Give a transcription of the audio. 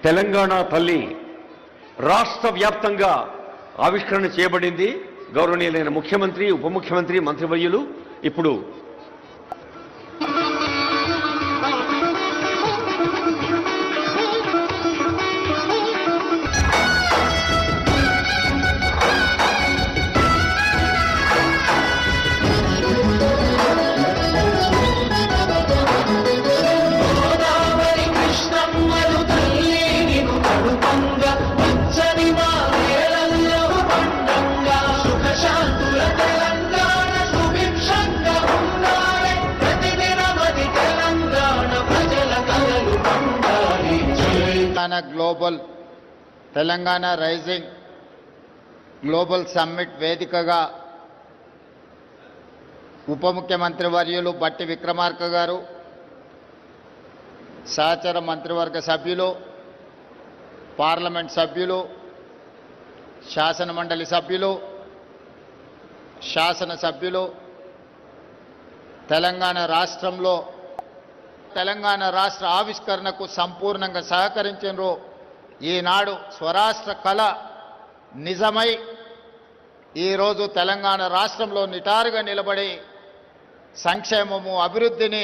తెలంగాణ తల్లి రాష్ట్ర వ్యాప్తంగా ఆవిష్కరణ చేయబడింది. గౌరవనీయులైన ముఖ్యమంత్రి, ఉప ముఖ్యమంత్రి, మంత్రివర్యులు ఇప్పుడు తెలంగాణ రైజింగ్ గ్లోబల్ సమ్మిట్ వేదికగా ఉప ముఖ్యమంత్రి వర్యులు బట్టి విక్రమార్క గారు, సహచర మంత్రివర్గ సభ్యులు, పార్లమెంట్ సభ్యులు, శాసన మండలి సభ్యులు, శాసన సభ్యులు తెలంగాణ రాష్ట్రంలో తెలంగాణ రాష్ట్ర ఆవిష్కరణకు సంపూర్ణంగా సహకరించారు. ఈనాడు స్వరాష్ట్ర కళ నిజమై ఈరోజు తెలంగాణ రాష్ట్రంలో నిటారుగా నిలబడి సంక్షేమము, అభివృద్ధిని